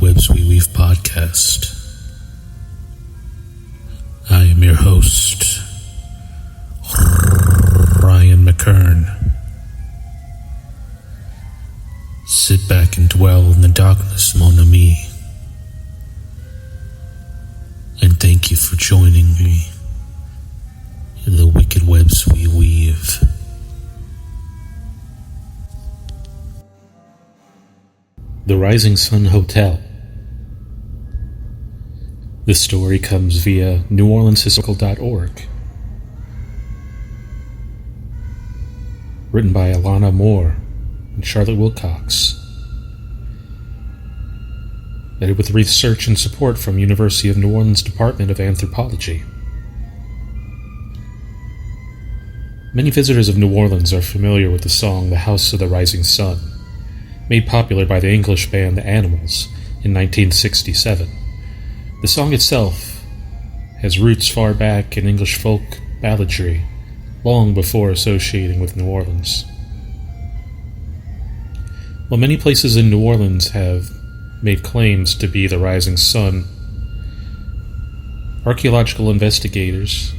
Webs We Weave podcast. I am your host, Ryan Mckern. Sit back and dwell in the darkness, mon ami. And thank you for joining me in the wicked webs we weave. The Rising Sun Hotel. This story comes via NewOrleansHistorical.org. Written by Alana Moore and Charlotte Wilcox. Edited with research and support from University of New Orleans Department of Anthropology. Many visitors of New Orleans are familiar with the song The House of the Rising Sun, made popular by the English band The Animals in 1967. The song itself has roots far back in English folk balladry, long before associating with New Orleans. While many places in New Orleans have made claims to be the rising sun, archaeological investigators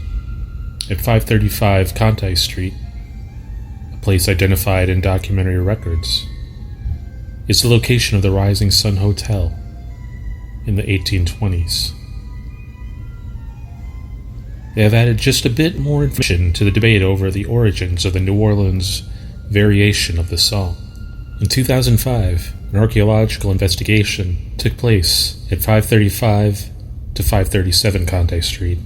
at 535 Conti Street, a place identified in documentary records, is the location of the Rising Sun Hotel in the 1820s. They have added just a bit more information to the debate over the origins of the New Orleans variation of the song. In 2005, an archaeological investigation took place at 535 to 537 Conti Street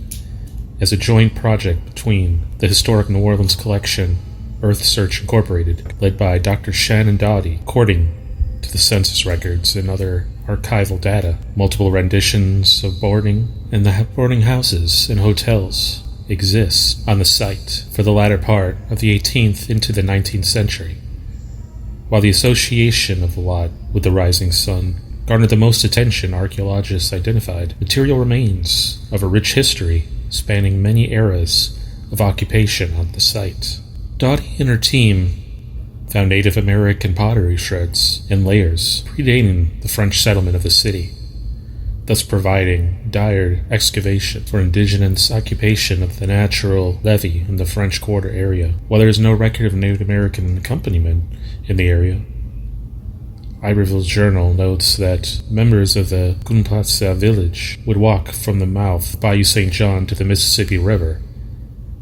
as a joint project between the Historic New Orleans Collection, Earth Search Incorporated, led by Dr. Shannon Doughty, according to the census records and other archival data. Multiple renditions of boarding houses and hotels exist on the site for the latter part of the 18th into the 19th century. While the association of the lot with the rising sun garnered the most attention, archaeologists identified material remains of a rich history spanning many eras of occupation on the site. Doughty and her team found Native American pottery shreds and layers predating the French settlement of the city, thus providing dire excavation for indigenous occupation of the natural levee in the French Quarter area. While there is no record of Native American accompaniment in the area, Iberville's journal notes that members of the Gunplatza village would walk from the mouth of Bayou St. John to the Mississippi River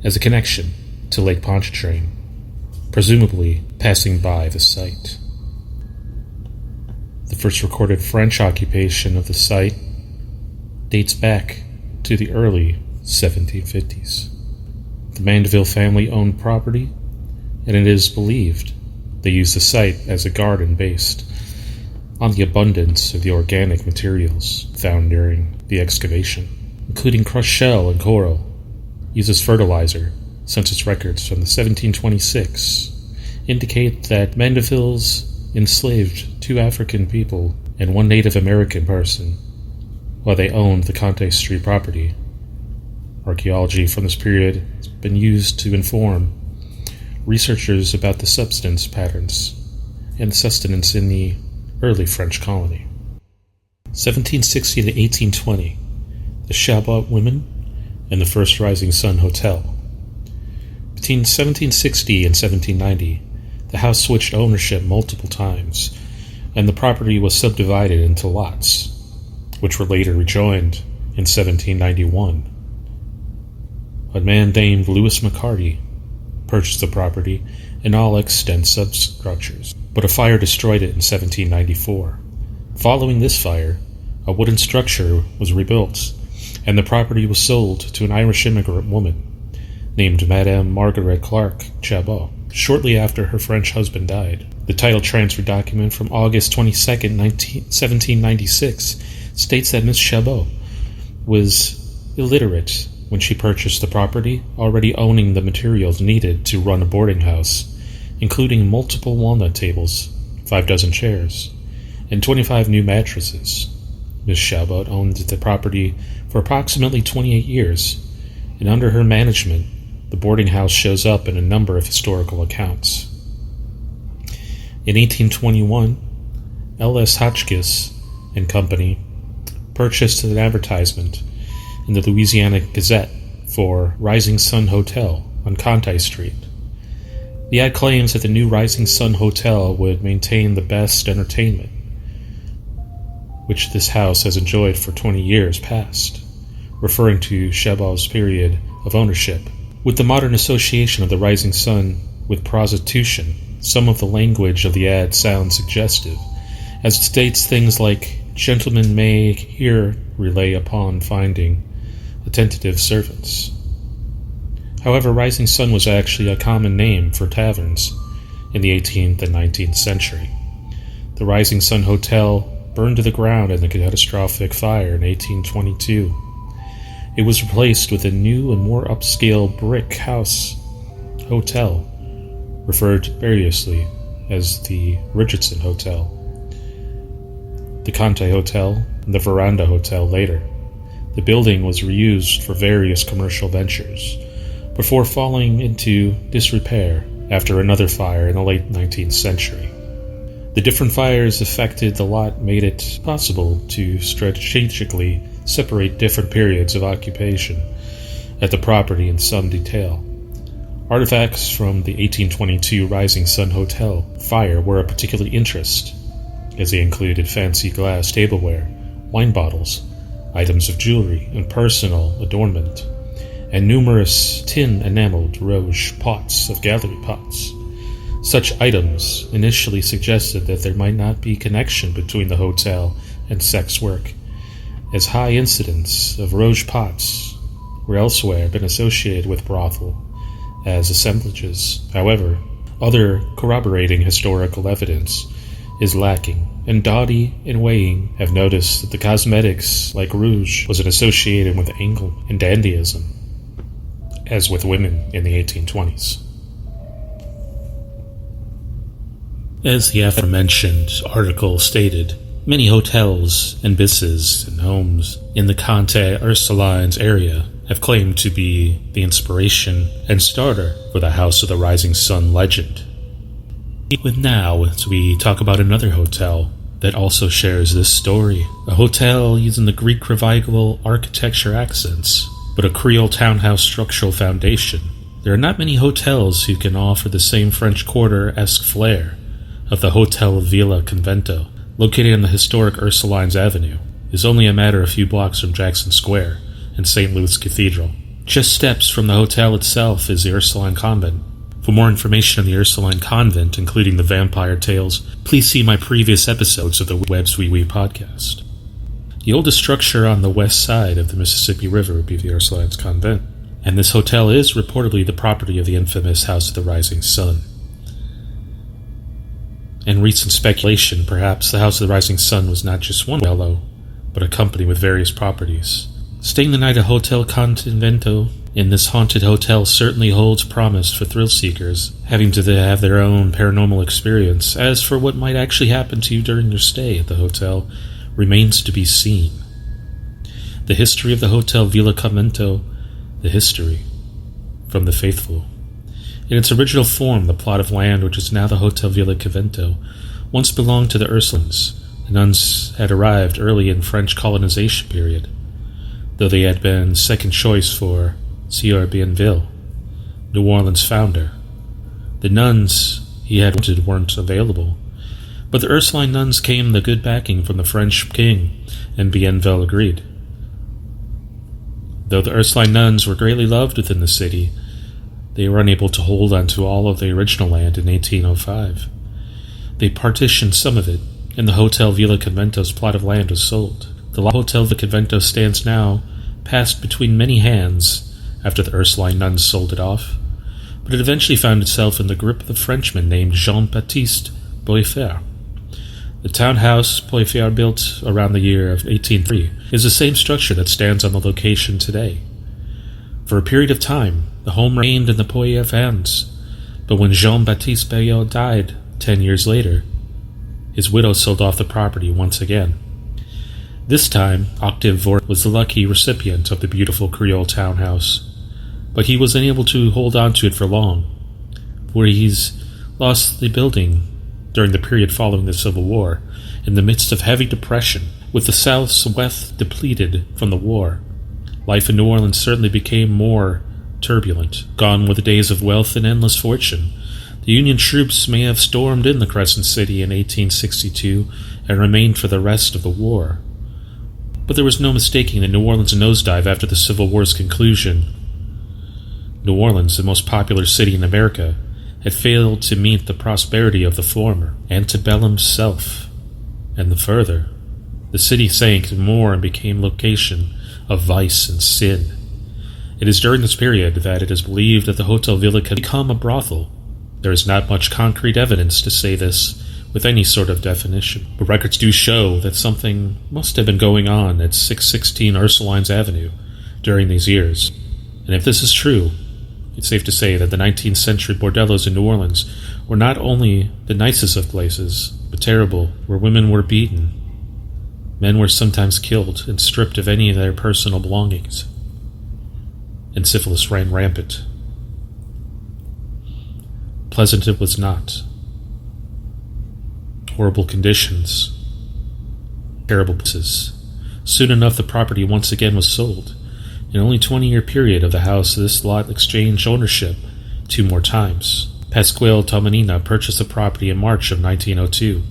as a connection to Lake Pontchartrain, presumably passing by the site. The first recorded French occupation of the site dates back to the early 1750s. The Mandeville family owned property, and it is believed they used the site as a garden based on the abundance of the organic materials found during the excavation, including crushed shell and coral, used as fertilizer. Census records from the 1726 indicate that Mandevilles enslaved 2 African people and 1 Native American person while they owned the Conti Street property. Archaeology from this period has been used to inform researchers about the subsistence patterns and sustenance in the early French colony. 1760 to 1820, the Chabot women and the first Rising Sun Hotel. Between 1760 and 1790, the house switched ownership multiple times, and the property was subdivided into lots, which were later rejoined in 1791. A man named Louis McCarty purchased the property and all extant substructures, but a fire destroyed it in 1794. Following this fire, a wooden structure was rebuilt, and the property was sold to an Irish immigrant woman named Madame Margaret Clark Chabot, shortly after her French husband died. The title transfer document from August 22, 1796 states that Miss Chabot was illiterate when she purchased the property, already owning the materials needed to run a boarding house, including multiple walnut tables, 5 dozen chairs, and 25 new mattresses. Miss Chabot owned the property for approximately 28 years, and under her management, the boarding house shows up in a number of historical accounts. In 1821, L.S. Hotchkiss and Company purchased an advertisement in the Louisiana Gazette for Rising Sun Hotel on Conti Street. The ad claims that the new Rising Sun Hotel would maintain the best entertainment, which this house has enjoyed for 20 years past, referring to Chabot's period of ownership. With the modern association of the Rising Sun with prostitution, some of the language of the ad sounds suggestive, as it states things like, "Gentlemen may here rely upon finding attentive servants." However, Rising Sun was actually a common name for taverns in the 18th and 19th century. The Rising Sun Hotel burned to the ground in a catastrophic fire in 1822. It was replaced with a new and more upscale brick house hotel, referred variously as the Richardson Hotel, the Conte Hotel, and the Veranda Hotel later. The building was reused for various commercial ventures, before falling into disrepair after another fire in the late 19th century. The different fires affected the lot made it possible to strategically separate different periods of occupation at the property in some detail. Artifacts from the 1822 Rising Sun Hotel fire were of particular interest, as they included fancy glass tableware, wine bottles, items of jewelry and personal adornment, and numerous tin enameled rouge pots of gallery pots. Such items initially suggested that there might not be connection between the hotel and sex work, as high incidence of rouge pots were elsewhere been associated with brothel as assemblages. However, other corroborating historical evidence is lacking, and Dottie and Weighing have noticed that the cosmetics like rouge was associated with angle and dandyism, as with women in the 1820s. As the aforementioned article stated, many hotels and businesses and homes in the Conte Ursulines area have claimed to be the inspiration and starter for the House of the Rising Sun legend. With now, as we talk about another hotel that also shares this story, a hotel using the Greek Revival architecture accents, but a Creole townhouse structural foundation. There are not many hotels who can offer the same French Quarter-esque flair of the Hotel Villa Convento, located on the historic Ursulines Avenue, is only a matter of a few blocks from Jackson Square and St. Louis Cathedral. Just steps from the hotel itself is the Ursuline Convent. For more information on the Ursuline Convent, including the vampire tales, please see my previous episodes of the Webs Wee Wee podcast. The oldest structure on the west side of the Mississippi River would be the Ursulines Convent, and this hotel is reportedly the property of the infamous House of the Rising Sun. In recent speculation, perhaps the House of the Rising Sun was not just one fellow, but a company with various properties. Staying the night at Hotel Convento in this haunted hotel certainly holds promise for thrill seekers, having to have their own paranormal experience. As for what might actually happen to you during your stay at the hotel, remains to be seen. The history of the Hotel Villa Convento, the history from the faithful. In its original form, the plot of land which is now the Hotel Villa Convento once belonged to the Ursulines. The nuns had arrived early in French colonization period, though they had been second choice for Sieur Bienville, New Orleans founder. The nuns he had wanted weren't available, but the Ursuline nuns came the good backing from the French king, and Bienville agreed. Though the Ursuline nuns were greatly loved within the city, they were unable to hold on to all of the original land in 1805. They partitioned some of it, and the Hotel Villa Convento's plot of land was sold. The Hotel Villa Convento stands now, passed between many hands after the Ursuline nuns sold it off, but it eventually found itself in the grip of a Frenchman named Jean-Baptiste Boifer. The townhouse Boifer built around the year of 1803 is the same structure that stands on the location today. For a period of time, the home remained in the Boifer hands, but when Jean-Baptiste Boifer died 10 years later, his widow sold off the property once again. This time, Octave Vort was the lucky recipient of the beautiful Creole townhouse, but he was unable to hold on to it for long, for he's lost the building during the period following the Civil War, in the midst of heavy depression, with the South's wealth depleted from the war. Life in New Orleans certainly became more turbulent. Gone were the days of wealth and endless fortune. The Union troops may have stormed in the Crescent City in 1862 and remained for the rest of the war. But there was no mistaking the New Orleans nosedive after the Civil War's conclusion. New Orleans, the most popular city in America, had failed to meet the prosperity of the former, antebellum self, and the further. The city sank more and became location of vice and sin. It is during this period that it is believed that the Hotel Villa had become a brothel. There is not much concrete evidence to say this with any sort of definition, but records do show that something must have been going on at 616 Ursulines Avenue during these years. And if this is true, it's safe to say that the 19th century bordellos in New Orleans were not only the nicest of places, but terrible, where women were beaten, men were sometimes killed and stripped of any of their personal belongings, and syphilis ran rampant. Pleasant it was not. Horrible conditions, terrible places. Soon enough the property once again was sold. In only 20-year period of the house, this lot exchanged ownership 2 more times. Pasquale Tomanina purchased the property in March of 1902,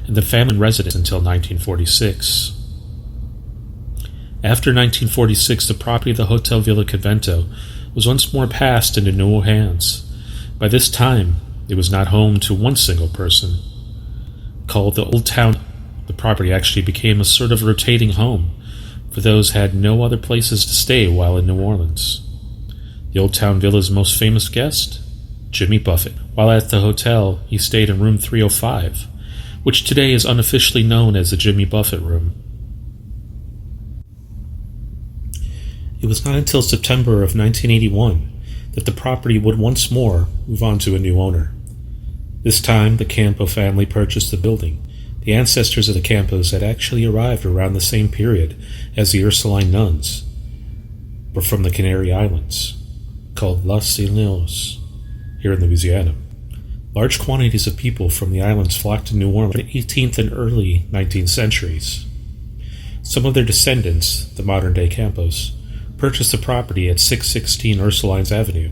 and the family residence until 1946. After 1946, the property of the Hotel Villa Convento was once more passed into new hands. By this time, it was not home to one single person. Called the Old Town, the property actually became a sort of rotating home for those who had no other places to stay while in New Orleans. The Old Town Villa's most famous guest? Jimmy Buffett. While at the hotel, he stayed in room 305, which today is unofficially known as the Jimmy Buffett Room. It was not until September of 1981 that the property would once more move on to a new owner. This time, the Campo family purchased the building. The ancestors of the Campos had actually arrived around the same period as the Ursuline nuns, but from the Canary Islands, called Las Islas, here in Louisiana. Large quantities of people from the islands flocked to New Orleans in the 18th and early 19th centuries. Some of their descendants, the modern-day Campos, purchased the property at 616 Ursulines Avenue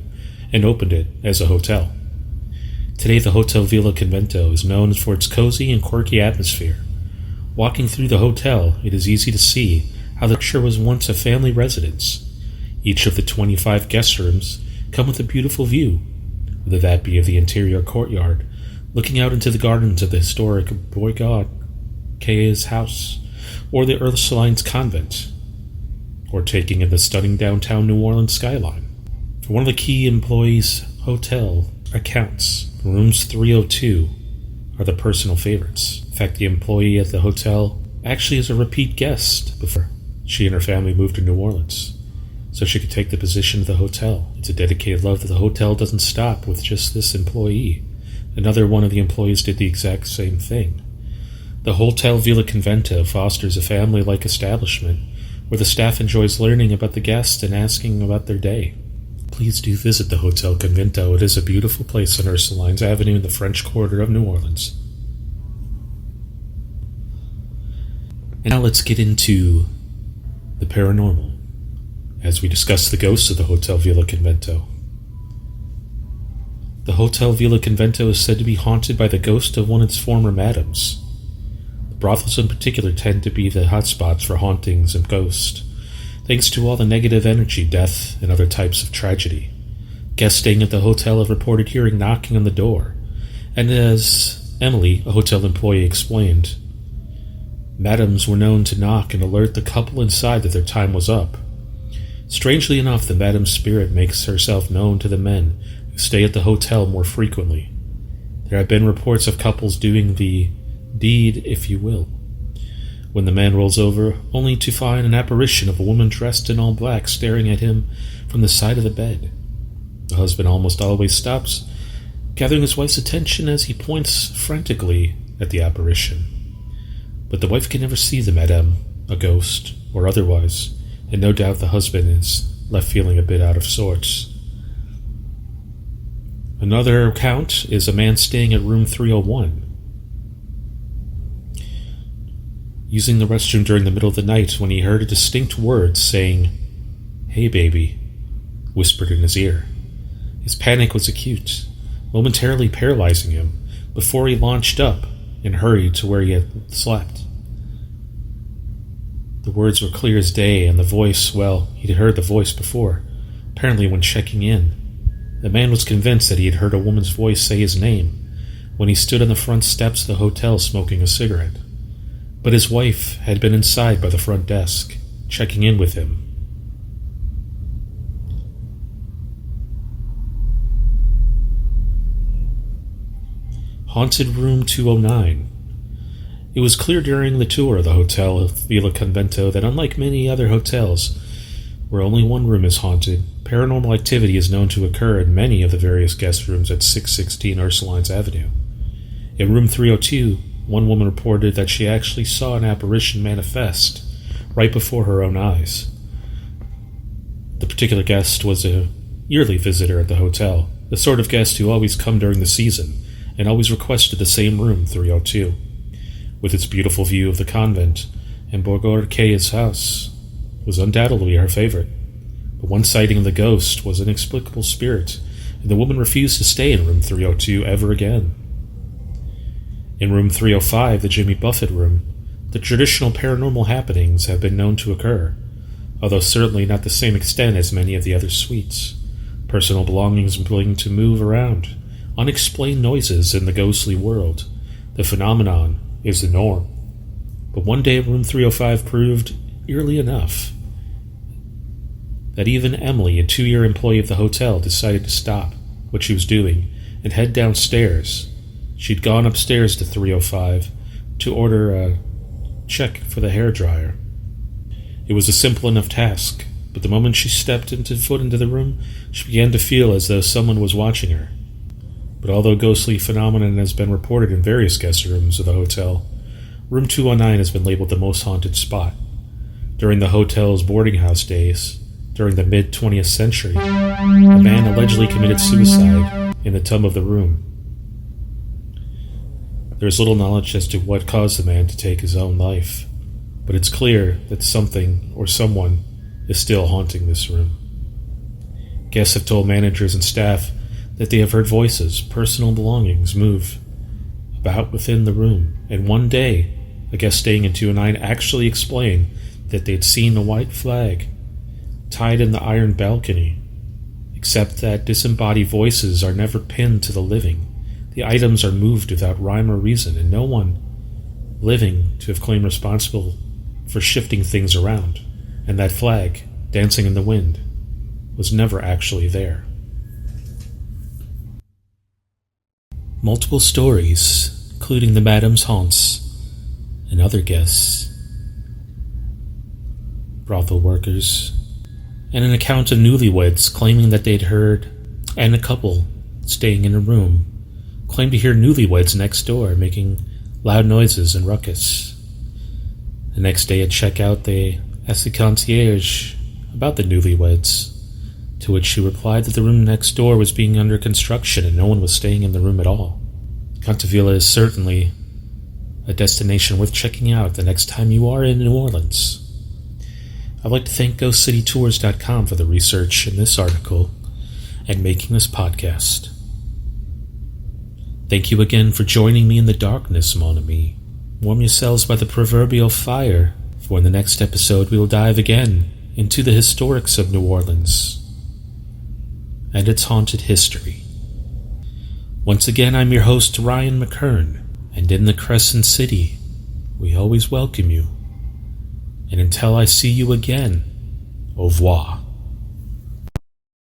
and opened it as a hotel. Today, the Hotel Villa Convento is known for its cozy and quirky atmosphere. Walking through the hotel, it is easy to see how the structure was once a family residence. Each of the 25 guest rooms come with a beautiful view, whether that be of the interior courtyard, looking out into the gardens of the historic Boygaud Caye's house, or the Ursulines Convent, or taking in the stunning downtown New Orleans skyline. For one of the key employees' hotel accounts, rooms 302 are the personal favorites. In fact, the employee at the hotel actually is a repeat guest before she and her family moved to New Orleans, so she could take the position of the hotel. It's a dedicated love that the hotel doesn't stop with just this employee. Another one of the employees did the exact same thing. The Hotel Villa Convento fosters a family-like establishment where the staff enjoys learning about the guests and asking about their day. Please do visit the Hotel Convento. It is a beautiful place on Ursulines Avenue in the French Quarter of New Orleans. And now let's get into the paranormal as we discuss the ghosts of the Hotel Villa Convento. The Hotel Villa Convento is said to be haunted by the ghost of one of its former madams. The brothels in particular tend to be the hotspots for hauntings of ghosts, thanks to all the negative energy, death, and other types of tragedy. Guests staying at the hotel have reported hearing knocking on the door, and as Emily, a hotel employee, explained, madams were known to knock and alert the couple inside that their time was up. Strangely enough, the madam's spirit makes herself known to the men who stay at the hotel more frequently. There have been reports of couples doing the deed, if you will, when the man rolls over, only to find an apparition of a woman dressed in all black staring at him from the side of the bed. The husband almost always stops, gathering his wife's attention as he points frantically at the apparition. But the wife can never see the madame, a ghost, or otherwise, and no doubt the husband is left feeling a bit out of sorts. Another account is a man staying at room 301. using the restroom during the middle of the night when he heard a distinct word saying, "Hey baby," whispered in his ear. His panic was acute, momentarily paralyzing him before he launched up and hurried to where he had slept. The words were clear as day, and the voice, well, he'd heard the voice before, apparently when checking in. The man was convinced that he had heard a woman's voice say his name when he stood on the front steps of the hotel smoking a cigarette. But his wife had been inside by the front desk, checking in with him. Haunted Room 209. It was clear during the tour of the Hotel Villa Convento that unlike many other hotels, where only one room is haunted, paranormal activity is known to occur in many of the various guest rooms at 616 Ursulines Avenue. In room 302, one woman reported that she actually saw an apparition manifest right before her own eyes. The particular guest was a yearly visitor at the hotel, the sort of guest who always come during the season and always requested the same room 302, with its beautiful view of the convent and Borgorkea's house, was undoubtedly her favorite. But one sighting of the ghost was an inexplicable spirit, and the woman refused to stay in room 302 ever again. In room 305, the Jimmy Buffett room, the traditional paranormal happenings have been known to occur, although certainly not to the same extent as many of the other suites. Personal belongings beginning to move around, unexplained noises in the ghostly world. The phenomenon is the norm. But one day room 305 proved, eerily enough, that even Emily, a 2-year employee of the hotel, decided to stop what she was doing and head downstairs. She'd gone upstairs to 305 to order a check for the hairdryer. It was a simple enough task, but the moment she stepped foot into the room, she began to feel as though someone was watching her. But although ghostly phenomenon has been reported in various guest rooms of the hotel, room 219 has been labeled the most haunted spot. During the hotel's boarding house days, during the mid-20th century, a man allegedly committed suicide in the tub of the room. There is little knowledge as to what caused the man to take his own life, but it's clear that something or someone is still haunting this room. Guests have told managers and staff that they have heard voices, personal belongings move about within the room, and one day, a guest staying in 209 actually explained that they had seen a white flag tied in the iron balcony, except that disembodied voices are never pinned to the living. The items are moved without rhyme or reason, and no one living to have claimed responsible for shifting things around, and that flag, dancing in the wind, was never actually there. Multiple stories, including the Madam's haunts and other guests, brothel workers, and an account of newlyweds claiming that they'd heard, and a couple staying in a room claimed to hear newlyweds next door making loud noises and ruckus. The next day at checkout, they asked the concierge about the newlyweds, to which she replied that the room next door was being under construction and no one was staying in the room at all. Contevilla is certainly a destination worth checking out the next time you are in New Orleans. I'd like to thank GhostCityTours.com for the research in this article and making this podcast. Thank you again for joining me in the darkness, mon ami. Warm yourselves by the proverbial fire, for in the next episode we will dive again into the historics of New Orleans and its haunted history. Once again, I'm your host, Ryan Mckern, and in the Crescent City, we always welcome you. And until I see you again, au revoir.